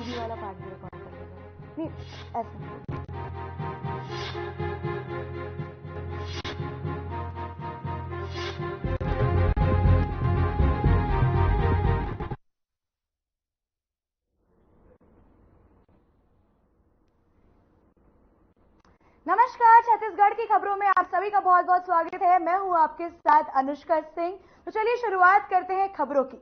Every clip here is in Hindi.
टीवी वाला पार्ट भी रिकॉर्ड कर देगा। नहीं ऐसा नमस्कार, छत्तीसगढ़ की खबरों में आप सभी का बहुत बहुत स्वागत है। मैं हूं आपके साथ अनुष्का सिंह। तो चलिए शुरुआत करते हैं खबरों की।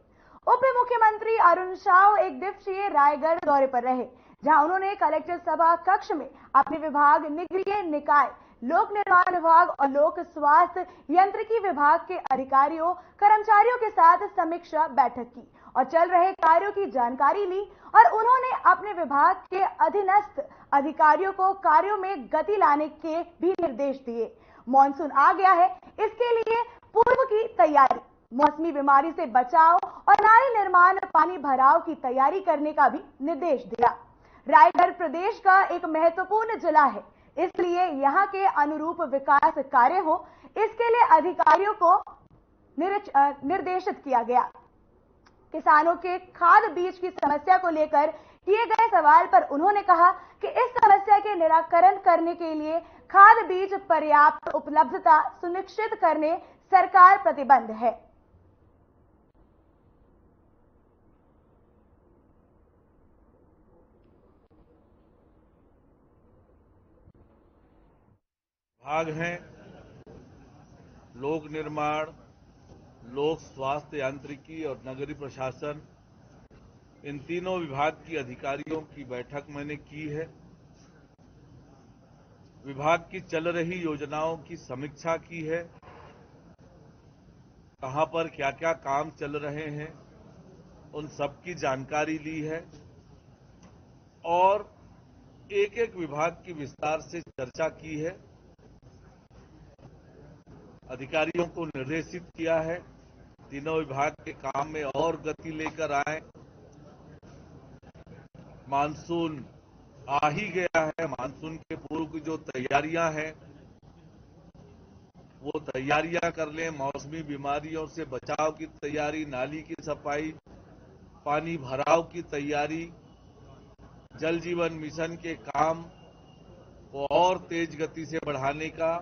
उप मुख्यमंत्री अरुण साव एक दिवसीय रायगढ़ दौरे पर रहे, जहां उन्होंने कलेक्टर सभा कक्ष में अपने विभाग, नगरीय निकाय, लोक निर्माण विभाग और लोक स्वास्थ्य यांत्रिकी विभाग के अधिकारियों, कर्मचारियों के साथ समीक्षा बैठक की और चल रहे कार्यों की जानकारी ली। और उन्होंने अपने विभाग के अधीनस्थ अधिकारियों को कार्यों में गति लाने के भी निर्देश दिए। मॉनसून आ गया है, इसके लिए पूर्व की तैयारी, मौसमी बीमारी से बचाव और नाली निर्माण, पानी भराव की तैयारी करने का भी निर्देश दिया। रायगढ़ प्रदेश का एक महत्वपूर्ण जिला है, इसलिए यहां के अनुरूप विकास कार्य हो, इसके लिए अधिकारियों को निर्देशित किया गया। किसानों के खाद बीज की समस्या को लेकर किए गए सवाल पर उन्होंने कहा कि इस समस्या के निराकरण करने के लिए खाद बीज पर्याप्त उपलब्धता सुनिश्चित करने सरकार प्रतिबद्ध है। विभाग हैं लोक निर्माण, लोक स्वास्थ्य यांत्रिकी और नगरीय प्रशासन। इन तीनों विभाग की अधिकारियों की बैठक मैंने की है। विभाग की चल रही योजनाओं की समीक्षा की है, कहां पर क्या क्या काम चल रहे हैं उन सब की जानकारी ली है और एक एक विभाग की विस्तार से चर्चा की है। अधिकारियों को निर्देशित किया है तीनों विभाग के काम में और गति लेकर आए। मानसून आ ही गया है, मानसून के पूर्व की जो तैयारियां हैं वो तैयारियां कर लें। मौसमी बीमारियों से बचाव की तैयारी, नाली की सफाई, पानी भराव की तैयारी, जल जीवन मिशन के काम को और तेज गति से बढ़ाने का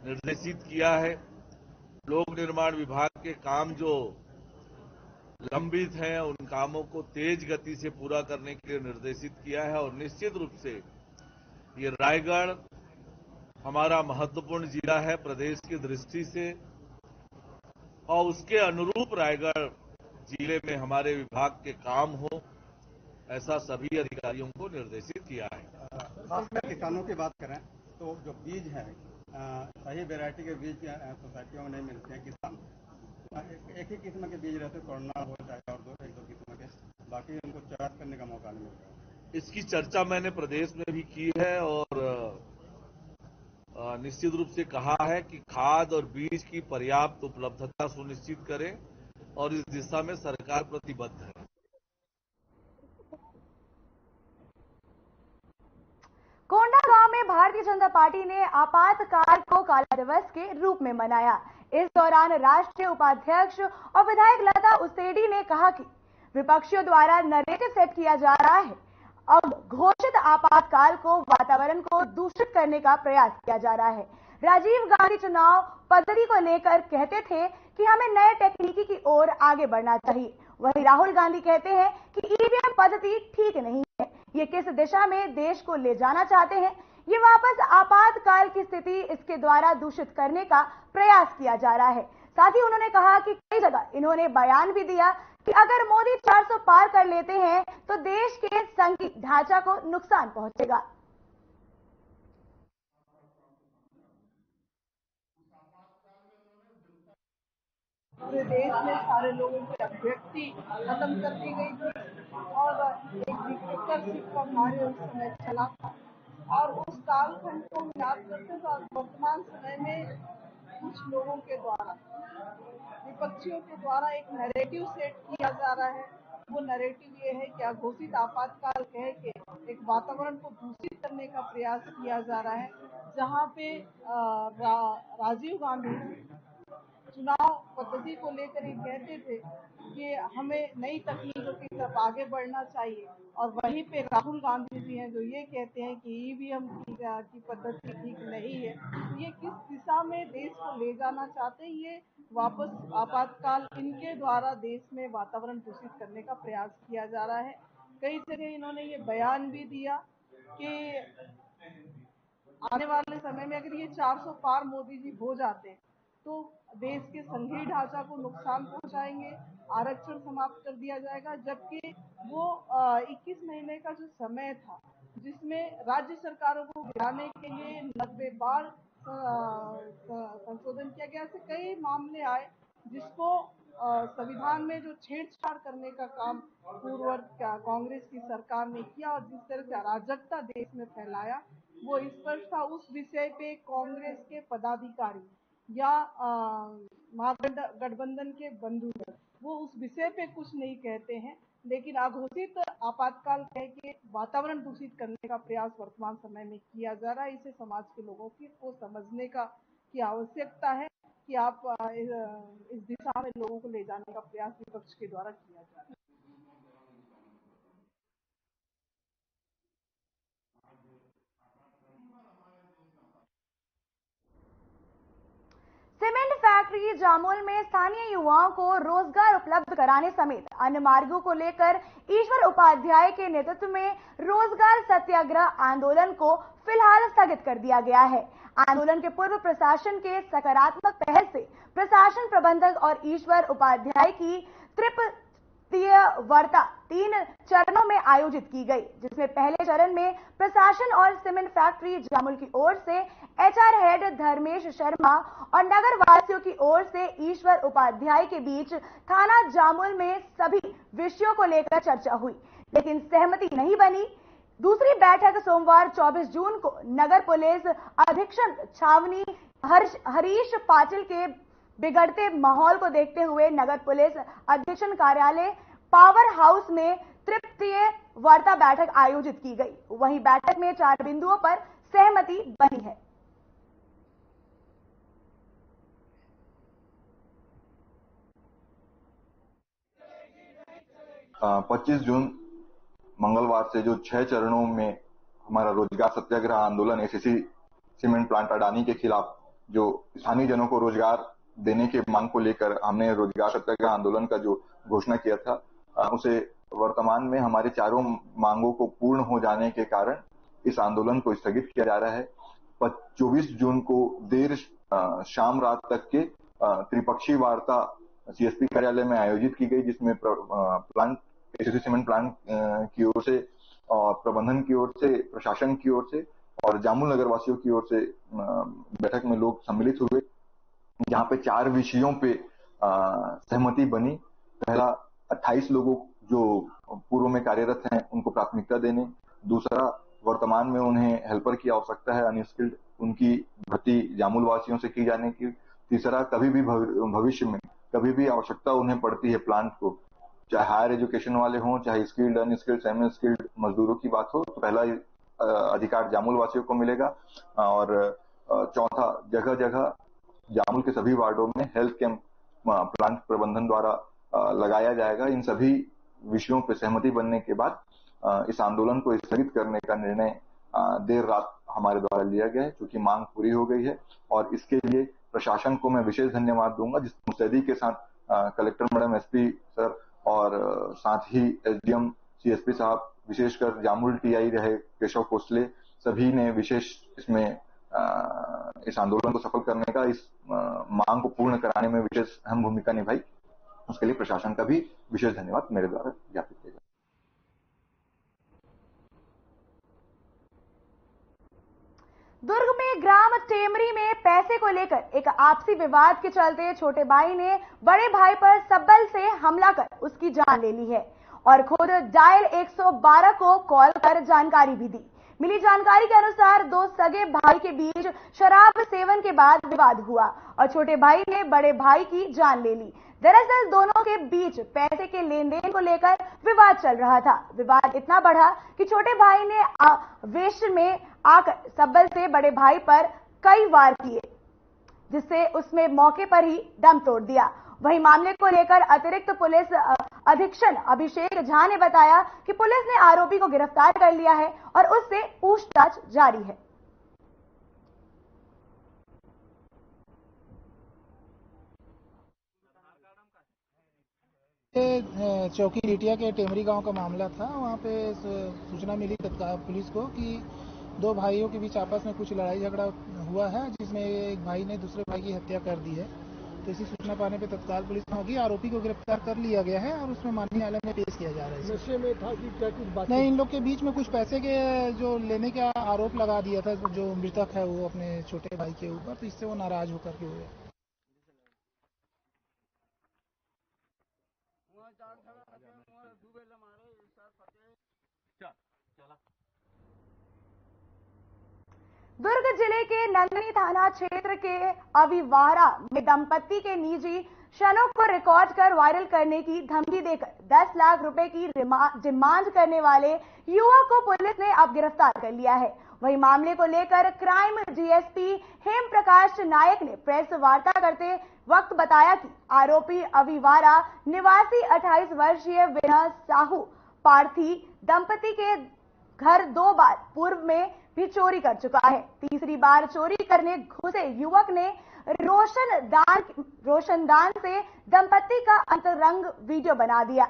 निर्देशित किया है। लोक निर्माण विभाग के काम जो लंबित हैं उन कामों को तेज गति से पूरा करने के लिए निर्देशित किया है। और निश्चित रूप से ये रायगढ़ हमारा महत्वपूर्ण जिला है प्रदेश की दृष्टि से, और उसके अनुरूप रायगढ़ जिले में हमारे विभाग के काम हो, ऐसा सभी अधिकारियों को निर्देशित किया है। खासकर किसानों की बात करें तो जो बीज है, सही वैरायटी के बीज सोसाइटियों में नहीं मिलते हैं। किसान एक ही किस्म के बीज रहते, कोरोना हो चाहे और एक दो किस्म के, बाकी उनको चॉइस करने का मौका नहीं मिलता। इसकी चर्चा मैंने प्रदेश में भी की है और निश्चित रूप से कहा है कि खाद और बीज की पर्याप्त उपलब्धता सुनिश्चित करें और इस दिशा में सरकार प्रतिबद्ध है। कोंडागांव में भारतीय जनता पार्टी ने आपातकाल को काला दिवस के रूप में मनाया। इस दौरान राष्ट्रीय उपाध्यक्ष और विधायक लता उसेंडी ने कहा कि विपक्षियों द्वारा नरेटिव सेट किया जा रहा है। अब घोषित आपातकाल को वातावरण को दूषित करने का प्रयास किया जा रहा है। राजीव गांधी चुनाव पद्धति को लेकर कहते थे कि हमें नए टेक्निकी की ओर आगे बढ़ना चाहिए, वहीं राहुल गांधी कहते हैं कि ईवीएम पद्धति ठीक नहीं है। ये किस दिशा में देश को ले जाना चाहते हैं? ये वापस आपातकाल की स्थिति इसके द्वारा दूषित करने का प्रयास किया जा रहा है। साथ ही उन्होंने कहा कि कई जगह इन्होंने बयान भी दिया कि अगर मोदी 400 पार कर लेते हैं तो देश के संघीय ढांचा को नुकसान पहुंचेगा। पूरे देश में सारे लोगों की अभिव्यक्ति खत्म कर दी गई थी और एक डिक्टेटरशिप का कार्य उस समय चला था। और उस कालखंड को हम याद करते तो वर्तमान समय में कुछ लोगों के द्वारा, विपक्षियों के द्वारा एक नैरेटिव सेट किया जा रहा है। वो नैरेटिव ये है कि अघोषित आपातकाल कह के एक वातावरण को दूषित करने का प्रयास किया जा रहा है, जहाँ पे राजीव गांधी चुनाव पद्धति को लेकर ये कहते थे कि हमें नई तकनीकों की तरफ आगे बढ़ना चाहिए, और वहीं पे राहुल गांधी जी हैं जो ये कहते हैं कि ईवीएम की पद्धति ठीक नहीं है। तो ये किस दिशा में देश को ले जाना चाहते हैं? ये वापस आपातकाल इनके द्वारा देश में वातावरण दूषित करने का प्रयास किया जा रहा है। कई जगह इन्होंने ये बयान भी दिया कि आने वाले समय में अगर ये 400 पार मोदी जी हो जाते हैं तो देश के संघीय ढांचा को नुकसान पहुंचाएंगे, आरक्षण समाप्त कर दिया जाएगा। जबकि वो 21 महीने का जो समय था जिसमें राज्य सरकारों को गिराने के लिए 90 बार संशोधन किया गया, ऐसे कई मामले आए जिसको संविधान में जो छेड़छाड़ करने का काम पूर्ववर्त कांग्रेस की सरकार ने किया और जिस तरह से अराजकता देश में फैलाया वो स्पष्ट था। उस विषय पे कांग्रेस के पदाधिकारी या महागठबंधन के बंधु वो उस विषय पे कुछ नहीं कहते हैं, लेकिन अघोषित आपातकाल कह के वातावरण दूषित करने का प्रयास वर्तमान समय में किया जा रहा है। इसे समाज के लोगों को समझने की आवश्यकता है कि आप इस दिशा में लोगों को ले जाने का प्रयास विपक्ष के द्वारा किया जा रहा है। सीमेंट फैक्ट्री जामुल में स्थानीय युवाओं को रोजगार उपलब्ध कराने समेत अन्य मार्गों को लेकर ईश्वर उपाध्याय के नेतृत्व में रोजगार सत्याग्रह आंदोलन को फिलहाल स्थगित कर दिया गया है। आंदोलन के पूर्व प्रशासन के सकारात्मक पहल से प्रशासन प्रबंधक और ईश्वर उपाध्याय की तृप्तीय वार्ता 3 चरणों में आयोजित की गई, जिसमें पहले चरण में प्रशासन और सीमेंट फैक्ट्री जामुल की ओर से एचआर हेड धर्मेश शर्मा और नगर वासियों की ओर से ईश्वर उपाध्याय के बीच थाना जामुल में सभी विषयों को लेकर चर्चा हुई, लेकिन सहमति नहीं बनी। दूसरी बैठक सोमवार 24 जून को नगर पुलिस अधीक्षक छावनी हरीश पाटिल के बिगड़ते माहौल को देखते हुए नगर पुलिस अधीक्षक कार्यालय पावर हाउस में तृप्तीय वार्ता बैठक आयोजित की गई। वहीं बैठक में 4 बिंदुओं पर सहमति बनी है। 25 जून मंगलवार से जो 6 चरणों में हमारा रोजगार सत्याग्रह आंदोलन एसीसी सीमेंट प्लांट अडानी के खिलाफ जो स्थानीय जनों को रोजगार देने के मांग को लेकर हमने रोजगार सत्याग्रह आंदोलन का जो घोषणा किया था, उसे वर्तमान में हमारे चारों मांगों को पूर्ण हो जाने के कारण इस आंदोलन को स्थगित किया जा रहा है। 24 जून को देर शाम रात तक के त्रिपक्षीय वार्ता सीएसपी कार्यालय में आयोजित की गई, जिसमें प्लांट एसीसी सीमेंट प्लांट की ओर से और प्रबंधन की ओर से, प्रशासन की ओर से और जामुल नगर वासियों की ओर से बैठक में लोग सम्मिलित हुए, जहां पे 4 विषयों पे सहमति बनी। पहला, 28 लोगों जो पूर्व में कार्यरत हैं उनको प्राथमिकता देने। दूसरा, वर्तमान में उन्हें हेल्पर की आवश्यकता है अनस्किल्ड, उनकी भर्ती जामुल वासियों से की जाने की। तीसरा, कभी भी भविष्य में कभी भी आवश्यकता उन्हें पड़ती है प्लांट को, चाहे हायर एजुकेशन वाले हों, चाहे स्किल्ड अनस्किल्ड सेमी स्किल्ड मजदूरों की बात हो, तो पहला अधिकार जामुल वासियों को मिलेगा। और चौथा, जगह जगह जामुल के सभी वार्डों में हेल्थ कैंप प्लांट प्रबंधन द्वारा लगाया जाएगा। इन सभी विषयों पर सहमति बनने के बाद इस आंदोलन को स्थगित करने का निर्णय देर रात हमारे द्वारा लिया गया है, क्योंकि मांग पूरी हो गई है। और इसके लिए प्रशासन को मैं विशेष धन्यवाद दूंगा, जिस मुस्तैदी के साथ कलेक्टर मैडम, एसपी सर और साथ ही एसडीएम, सीएसपी साहब, विशेषकर जामुल टीआई रहे केशव कोसले, सभी ने विशेष इसमें इस आंदोलन को सफल करने का, इस मांग को पूर्ण कराने में विशेष अहम भूमिका निभाई। उसके लिए प्रशासन का भी विशेष धन्यवाद मेरे द्वारा ज्ञापित किया जाए। दुर्ग में ग्राम टेमरी में पैसे को लेकर एक आपसी विवाद के चलते छोटे भाई ने बड़े भाई पर सब्बल से हमला कर उसकी जान ले ली है और खुद डायल 112 को कॉल कर जानकारी भी दी। मिली जानकारी के अनुसार 2 सगे भाई के बीच शराब सेवन के बाद विवाद हुआ और छोटे भाई ने बड़े भाई की जान ले ली। दरअसल दोनों के बीच पैसे के लेन देन को लेकर विवाद चल रहा था। विवाद इतना बढ़ा कि छोटे भाई ने आवेश में आकर सब्बल से बड़े भाई पर कई वार किए। जिससे उसमें मौके पर ही दम तोड़ दिया। वहीं मामले को लेकर अतिरिक्त पुलिस अधीक्षक अभिषेक झा ने बताया कि पुलिस ने आरोपी को गिरफ्तार कर लिया है और उससे पूछताछ जारी है। चौकी रिटिया के टेमरी गांव का मामला था। वहां पे सूचना मिली तत्काल पुलिस को कि दो भाइयों के बीच आपस में कुछ लड़ाई झगड़ा हुआ है, जिसमें एक भाई ने दूसरे भाई की हत्या कर दी है। तो इसी सूचना पाने पे तत्काल पुलिस में होगी, आरोपी को गिरफ्तार कर लिया गया है और उसमें माननीय न्यायालय में पेश किया जा रहा है। नशे में था कि क्या कुछ बात? नहीं, इन लोग के बीच में कुछ पैसे के जो लेने का आरोप लगा दिया था जो मृतक है वो अपने छोटे भाई के ऊपर, तो इससे वो नाराज होकर के हुए। दुर्ग जिले के नंदनी थाना क्षेत्र के अविवारा में दंपत्ति के निजी क्षणों को रिकॉर्ड कर वायरल करने की धमकी देकर 10 लाख रुपए की डिमांड करने वाले युवक को पुलिस ने अब गिरफ्तार कर लिया है। वहीं मामले को लेकर क्राइम डीएसपी हेम प्रकाश नायक ने प्रेस वार्ता करते वक्त बताया कि आरोपी अविवारा निवासी 28 वर्षीय विनय साहू पार्थी दंपति के घर 2 बार पूर्व में भी चोरी कर चुका है। तीसरी बार चोरी करने घुसे युवक ने रोशनदान से दंपत्ति का अंतरंग वीडियो बना दिया।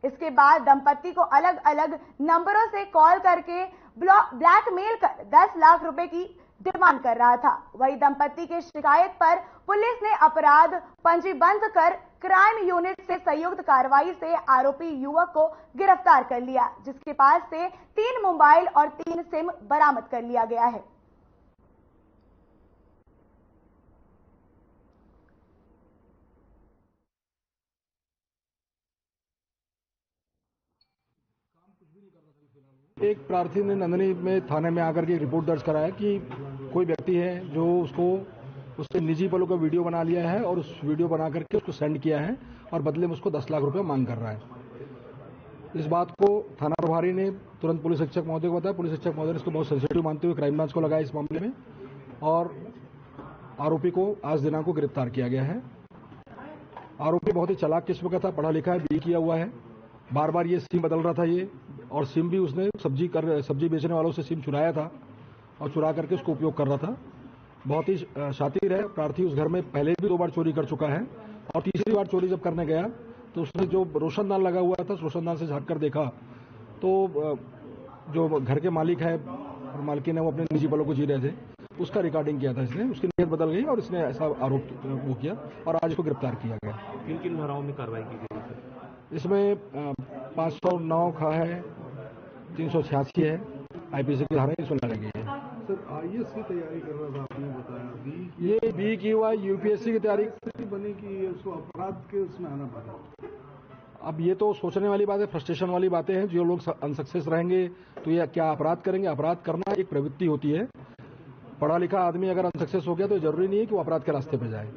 इसके बाद दंपत्ति को अलग अलग नंबरों से कॉल करके ब्लैकमेल कर 10 लाख रुपए की डिमांड कर रहा था। वही दंपत्ति के शिकायत पर पुलिस ने अपराध पंजीबद्ध कर क्राइम यूनिट से संयुक्त कार्रवाई से आरोपी युवक को गिरफ्तार कर लिया, जिसके पास से 3 मोबाइल और 3 सिम बरामद कर लिया गया है। एक प्रार्थी ने नंदनी में थाने में आकर के रिपोर्ट दर्ज कराया कि कोई व्यक्ति है जो उससे निजी पलों का वीडियो बना लिया है और उस वीडियो बना करके उसको सेंड किया है और बदले में उसको 10 लाख रुपए मांग कर रहा है। इस बात को थाना प्रभारी ने तुरंत पुलिस अधीक्षक महोदय को बताया। पुलिस अधीक्षक महोदय ने इसको बहुत सेंसिटिव मानते हुए क्राइम ब्रांच को लगाया इस मामले में और आरोपी को आज दिनांक को गिरफ्तार किया गया है। आरोपी बहुत ही चालाक किस्म का था, पढ़ा लिखा है, बी किया हुआ है। बार बार ये सिम बदल रहा था ये, और सिम भी उसने सब्जी बेचने वालों से सिम चुराया था और चुरा करके उसको उपयोग कर रहा था। बहुत ही शातिर है प्रार्थी। उस घर में पहले भी 2 बार चोरी कर चुका है और तीसरी बार चोरी जब करने गया तो उसने जो रोशनदान लगा हुआ था, रोशनदान से झांक कर देखा तो जो घर के मालिक है और मालकिन है वो अपने निजी पलों को जी रहे थे, उसका रिकॉर्डिंग किया था इसने। उसकी नीयत बदल गई और इसने ऐसा आरोप वो किया और आज इसको गिरफ्तार किया गया। किन धाराओं में कार्रवाई की गई है? इसमें 509 खा है, 386 है, आईपीसी की धाराएं इसमें लगाई गई है। सर आईएएस की तैयारी कर रहा था, आपने बताया ये बी की हुआ यूपीएससी की तैयारी बनी कि उसको अपराध के उसमें आना पड़ा। अब ये तो सोचने वाली बात है, फ्रस्ट्रेशन वाली बातें हैं। जो लोग अनसक्सेस रहेंगे तो ये क्या अपराध करेंगे? अपराध करना एक प्रवृत्ति होती है। पढ़ा लिखा आदमी अगर अनसक्सेस हो गया तो जरूरी नहीं है कि वो अपराध के रास्ते पर जाए।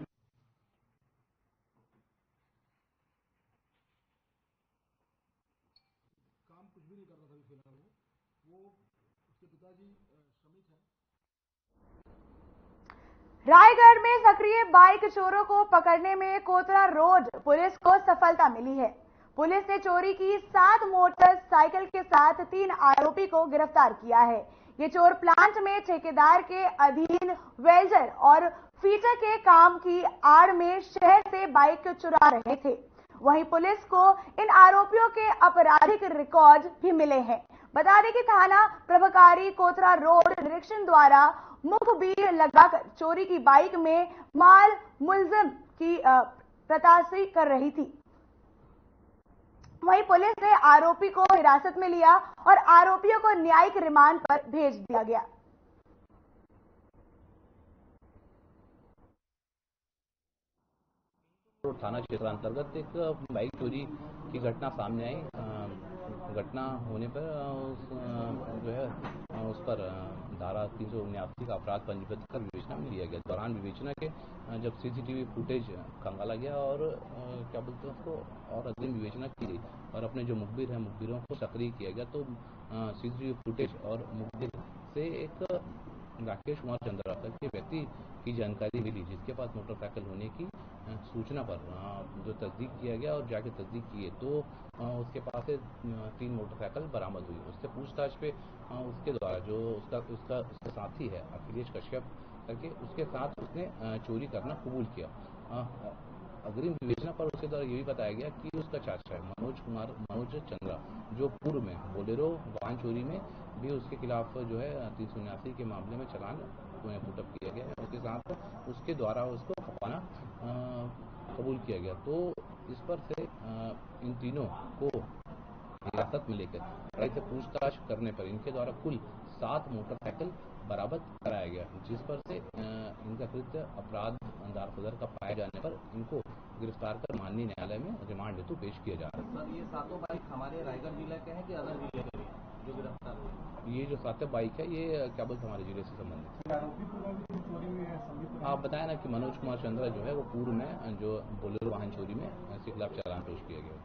रायगढ़ में सक्रिय बाइक चोरों को पकड़ने में कोतरा रोड पुलिस को सफलता मिली है। पुलिस ने चोरी की 7 मोटरसाइकिल के साथ 3 आरोपी को गिरफ्तार किया है। ये चोर प्लांट में ठेकेदार के अधीन वेल्डर और फीटर के काम की आड़ में शहर से बाइक चुरा रहे थे। वहीं पुलिस को इन आरोपियों के आपराधिक रिकॉर्ड भी मिले हैं। बता दें कि थाना प्रभाकारी कोतरा रोड निरीक्षण द्वारा मुखबिर लगाकर चोरी की बाइक में माल मुलजिम की तलाशी कर रही थी। वहीं पुलिस ने आरोपी को हिरासत में लिया और आरोपियों को न्यायिक रिमांड पर भेज दिया गया। थाना क्षेत्र अंतर्गत एक बाइक चोरी की घटना सामने आई। घटना होने पर जो है उस पर धारा 379 का अपराध पंजीबद्ध कर विवेचना में लिया गया। दौरान विवेचना के जब सीसीटीवी फुटेज खंगाला गया और क्या बोलते हैं उसको और अग्रिम विवेचना की गई और अपने जो मुखबिर हैं मुखबिरों को सक्रिय किया गया तो सीसीटीवी फुटेज और मुखबिर से एक राकेश कुमार चंद्रा तक के व्यक्ति की जानकारी मिली, जिसके पास मोटरसाइकिल होने की सूचना पर जो तस्दीक किया गया और जाके तस्दीक किए तो उसके पास से 3 मोटरसाइकिल बरामद हुई। उससे पूछताछ पे उसके द्वारा जो उसका साथी है अखिलेश कश्यप करके, उसके साथ उसने चोरी करना कबूल किया। अग्रिम विवेचना पर उसके द्वारा ये भी बताया गया कि उसका चाचा है मनोज चंद्रा, जो पूर्व में बोलेरो वाहन चोरी में भी उसके खिलाफ जो है 379 के मामले में चालान पुटअप किया गया है। उसके साथ उसके द्वारा उसको खपाना कबूल किया गया। तो इस पर से इन तीनों को हिरासत में लेकर कड़ाई से पूछताछ करने पर इनके द्वारा कुल 7 मोटरसाइकिल बरामद कराया गया, जिस पर से इनका कृत्य अपराध दारफजर का पाए जाने पर इनको गिरफ्तार कर माननीय न्यायालय में रिमांड हेतु पेश किया जा रहा है। सर, ये 7 बाइक हमारे रायगढ़ जिले के हैं कि अलग जिले के हैं जो गिरफ्तार हुए? ये जो 7 बाइक है ये क्या बोलते हमारे जिले से संबंधित है। आप बताया ना कि मनोज कुमार चंद्रा जो है वो पूर्व में जो बोलेरो वाहन चोरी में इसके खिलाफ चालान पेश किया गया।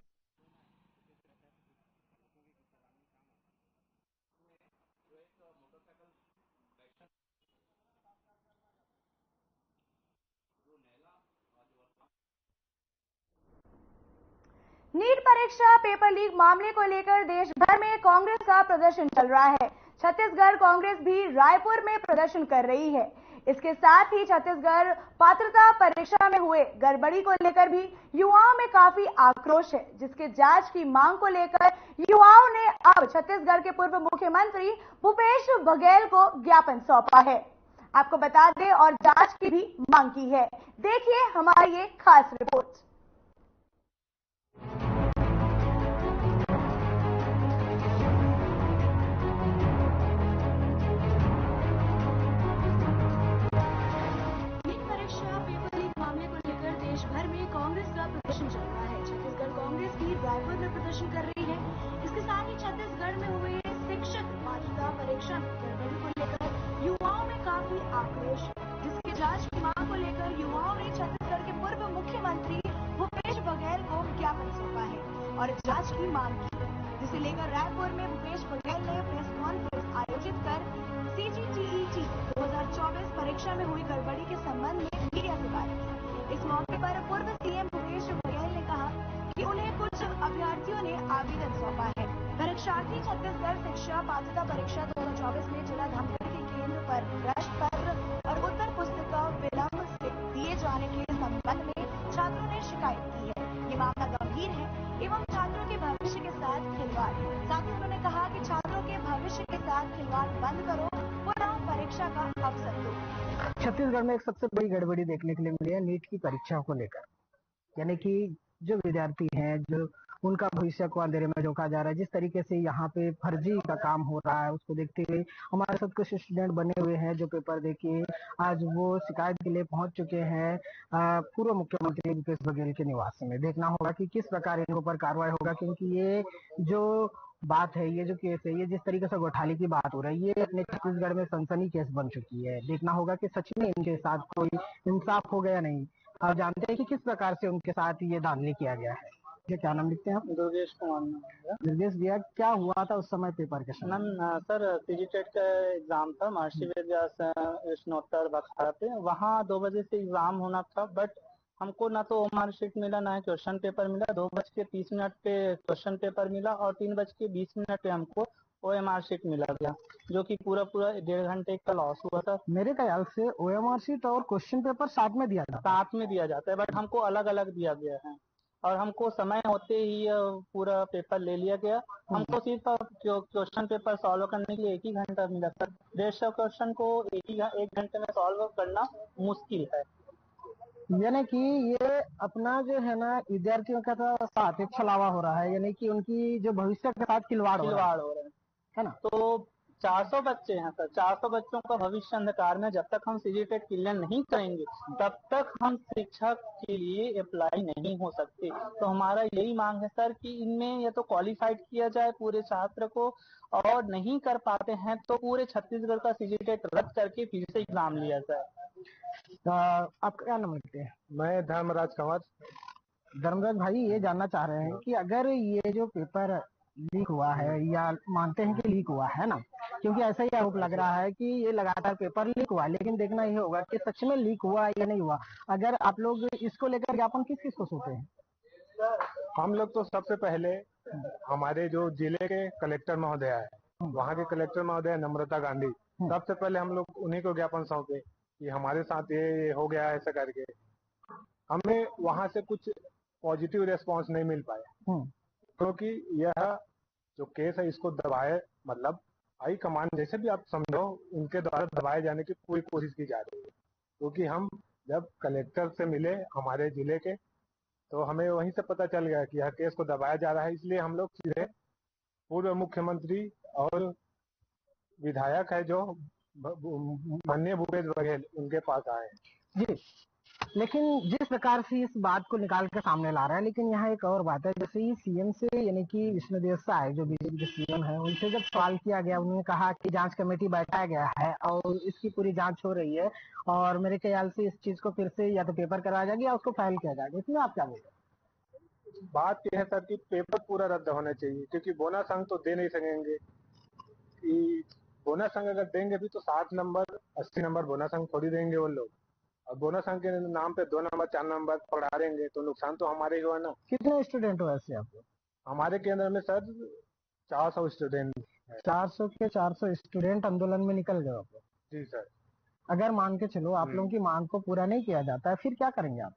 नीट परीक्षा पेपर लीक मामले को लेकर देश भर में कांग्रेस का प्रदर्शन चल रहा है। छत्तीसगढ़ कांग्रेस भी रायपुर में प्रदर्शन कर रही है। इसके साथ ही छत्तीसगढ़ पात्रता परीक्षा में हुए गड़बड़ी को लेकर भी युवाओं में काफी आक्रोश है, जिसके जांच की मांग को लेकर युवाओं ने अब छत्तीसगढ़ के पूर्व मुख्यमंत्री भूपेश बघेल को ज्ञापन सौंपा है। आपको बता दें और जांच की भी मांग की है। देखिए हमारी ये खास रिपोर्ट। रायपुर में प्रदर्शन कर रही है। इसके साथ ही छत्तीसगढ़ में हुए शिक्षक पात्रता परीक्षा में गड़बड़ी को लेकर युवाओं में काफी आक्रोश है, जिसकी जांच की मांग को लेकर युवाओं ने छत्तीसगढ़ के पूर्व मुख्यमंत्री भूपेश बघेल को ज्ञापन सौंपा है और जांच की मांग की, जिसे लेकर रायपुर में भूपेश बघेल ने प्रेस कॉन्फ्रेंस आयोजित कर CGTET 2024 परीक्षा में हुई गड़बड़ी के संबंध में मीडिया से बात की। इस मौके पर पूर्व CM भूपेश बघेल ने कहा कि उन्हें कुछ अभ्यर्थियों ने आवेदन सौंपा है। परीक्षार्थी छत्तीसगढ़ शिक्षा पात्रता परीक्षा 2024 में जिला धमतरी के केंद्र पर प्रश्न पत्र और उत्तर पुस्तिका विलंब से दिए जाने के संबंध में छात्रों ने शिकायत की है। ये मामला गंभीर है एवं छात्रों के भविष्य के साथ खिलवाड़। साथ ही उन्होंने कहा कि छात्रों के भविष्य के साथ खिलवाड़ बंद करो, पुनः परीक्षा का अवसर दो। छत्तीसगढ़ में एक सबसे बड़ी गड़बड़ी देखने के लिए मिली है नीट की परीक्षा को लेकर, यानी कि जो विद्यार्थी हैं, जो उनका भविष्य को अंधेरे में झोंका जा रहा है। जिस तरीके से यहाँ पे फर्जी का काम हो रहा है, उसको देखते हुए हमारे साथ कुछ स्टूडेंट बने हुए हैं जो पेपर देके आज वो शिकायत के लिए पहुंच चुके हैं पूर्व मुख्यमंत्री भूपेश बघेल के निवास में। देखना होगा कि किस प्रकार इनके ऊपर कार्रवाई होगा, क्योंकि ये जो बात है, ये जो केस है, ये जिस तरीके से घोटाले की बात हो रही है, ये अपने छत्तीसगढ़ में सनसनी केस बन चुकी है। देखना होगा कि सच में इनके साथ कोई इंसाफ हो गया नहीं। आप जानते हैं कि किस प्रकार से उनके साथ ये धांधली किया गया है। ये क्या नाम लिखते हैं आप? दुर्गेश कुमार। दुर्गेश भैया, क्या हुआ था उस समय पेपर के समय? मैम सर, CGTET का एग्जाम था महर्षि वेदव्यास स्नातक बखारा पे। वहाँ 2 बजे से एग्जाम होना था, बट हमको ना तो मार्कशीट मिला, ना ही क्वेश्चन पेपर मिला। 2:30 पे क्वेश्चन पेपर मिला और 3:20 पे हमको OMR शीट मिला गया, जो कि पूरा 1.5 घंटे का लॉस हुआ था। मेरे ख्याल से OMR शीट और क्वेश्चन पेपर साथ में दिया जाता है, बट हमको अलग अलग दिया गया है और हमको समय होते ही पूरा पेपर ले लिया गया। हमको सिर्फ क्वेश्चन पेपर सॉल्व करने के लिए 1 ही घंटा मिला था। 150 क्वेश्चन को 1 घंटे में सॉल्व करना मुश्किल है। यानी कि ये अपना जो है ना विद्यार्थियों का तो साथ एक छलावा हो रहा है, यानी कि उनकी जो भविष्य के साथ खिलवाड़ हो रहा है ना। तो 400 बच्चे हैं सर, 400 बच्चों का भविष्य अंधकार में। जब तक हम CGTET क्लियर नहीं करेंगे, तब तक हम शिक्षक के लिए अप्लाई नहीं हो सकते। तो हमारा यही मांग है सर कि इनमें या तो क्वालिफाइड किया जाए पूरे छात्र को, और नहीं कर पाते हैं तो पूरे छत्तीसगढ़ का CGTET रद्द करके फिर से एग्जाम लिया जाए। आपका क्या नाम लिखते हैं? मैं धर्मराज कंवर। धर्मराज भाई, ये जानना चाह रहे हैं कि अगर ये जो पेपर लीक हुआ है, या मानते हैं कि लीक हुआ है ना, क्योंकि ऐसा ही आरोप लग रहा है कि ये लगातार पेपर लीक हुआ, लेकिन देखना ये होगा कि सच में लीक हुआ या नहीं हुआ। अगर आप लोग इसको लेकर ज्ञापन किस किस को सौंपे हैं? हम लोग तो सबसे पहले हमारे जो जिले के कलेक्टर महोदय है, वहाँ के कलेक्टर महोदय नम्रता गांधी, सबसे पहले हम लोग उन्हीं को ज्ञापन सौंपे कि हमारे साथ ये हो गया है ऐसा करके। हमें वहाँ से कुछ पॉजिटिव रिस्पांस नहीं मिल पाया, क्योंकि यह जो केस है इसको दबाए, मतलब हाई कमान जैसे भी आप समझो, उनके द्वारा दबाए जाने की पूरी कोशिश की जा रही है। क्योंकि हम जब कलेक्टर से मिले हमारे जिले के, तो हमें वहीं से पता चल गया कि यह केस को दबाया जा रहा है। इसलिए हम लोग सीधे पूर्व मुख्यमंत्री और विधायक है जो माननीय भूपेश बघेल, उनके पास आए हैं। जी, लेकिन जिस प्रकार से इस बात को निकाल कर सामने ला रहा है, लेकिन यहाँ एक और बात है, जैसे ही सीएम से यानी कि विष्णुदेव साय जो बीजेपी के सीएम है, उनसे जब सवाल किया गया, उन्होंने कहा कि जांच कमेटी बैठाया गया है और इसकी पूरी जांच हो रही है और मेरे ख्याल से इस चीज को फिर से या तो पेपर कराया जाएगा या उसको फाइल किया जाएगा। इसमें आप क्या बोलते हैं? बात यह है सर कि पेपर पूरा रद्द होना चाहिए, क्योंकि बोनस अंक तो दे नहीं सकेंगे। बोनस अंक अगर देंगे भी तो 60 नंबर 80 नंबर बोनस अंक थोड़ी देंगे वो लोग, और बोनस अंक के नाम पे 2 नंबर 4 नंबर पकड़ा देंगे तो नुकसान तो हमारे ही हुआ ना। कितने स्टूडेंट हो ऐसे आप? हमारे केंद्र में सर 400 स्टूडेंट। 400 के 400 स्टूडेंट आंदोलन में निकल गए आप? जी सर। अगर मान के चलो आप लोगों की मांग को पूरा नहीं किया जाता है, फिर क्या करेंगे आप?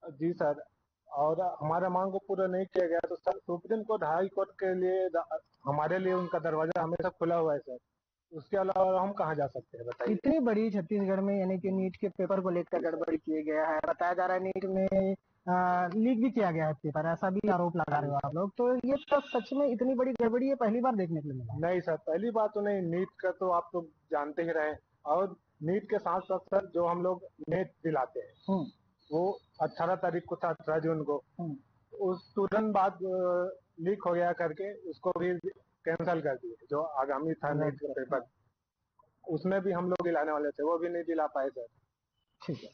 जी सर, और हमारा मांग को पूरा नहीं किया गया तो sir supreme court, high court के लिए हमारे लिए उनका दरवाजा हमेशा खुला हुआ है सर। उसके अलावा हम कहाँ जा सकते हैं बताइए। इतनी बड़ी छत्तीसगढ़ में यानी कि नीट के पेपर को लेकर गड़बड़ी किया गया है, बताया जा रहा है नीट में लीक भी किया गया है पेपर, ऐसा भी आरोप लगा रहे हो आप लोग। तो ये तो सच में इतनी बड़ी गड़बड़ी है पहली बार देखने को मिला? नहीं सर, पहली बात तो नहीं। नीट का तो आप लोग जानते ही रहे, और नीट के साथ साथ सर जो हम लोग नेट दिलाते हैं वो 18 तारीख को था, 18 जून को, उस तुरंत बाद लीक हो गया करके उसको भी कैंसिल कर दिए। जो आगामी था नेट का पेपर, उसमें भी हम लोग दिलाने वाले थे, वो भी नहीं दिला पाए सर। ठीक है,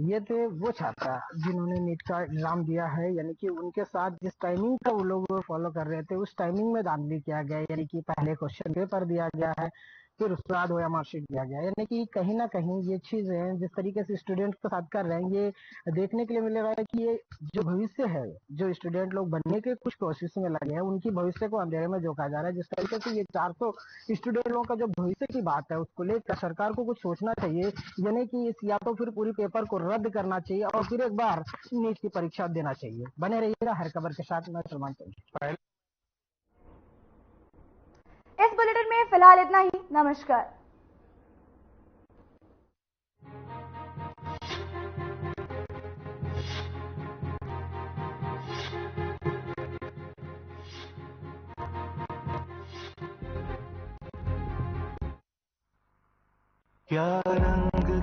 ये थे वो छात्र जिन्होंने नीट का एग्जाम दिया है, यानी कि उनके साथ जिस टाइमिंग का वो लोग फॉलो कर रहे थे उस टाइमिंग में दाखिल किया गया, यानी कि पहले क्वेश्चन पेपर दिया गया है, फिर उसके बाद वो मार्कशीट दिया गया। यानी कि कहीं ना कहीं ये चीजें जिस तरीके से स्टूडेंट के साथ कर रहे हैं, ये देखने के लिए मिल रहा है कि ये जो भविष्य है, जो स्टूडेंट लोग बनने के कुछ कोशिश में लगे हैं, उनकी भविष्य को अंधेरे में झोंका जा रहा है। जिस तरीके से ये 400 स्टूडेंट लोगों का जो भविष्य की बात है उसको लेकर सरकार को कुछ सोचना चाहिए, यानी कि या तो फिर पूरी पेपर को रद्द करना चाहिए और फिर एक बार नीट की परीक्षा देना चाहिए। बने रहिएगा हर खबर के साथ, मैं सलमान सिंह। इस बुलेटिन में फिलहाल इतना ही। नमस्कार। क्या रंग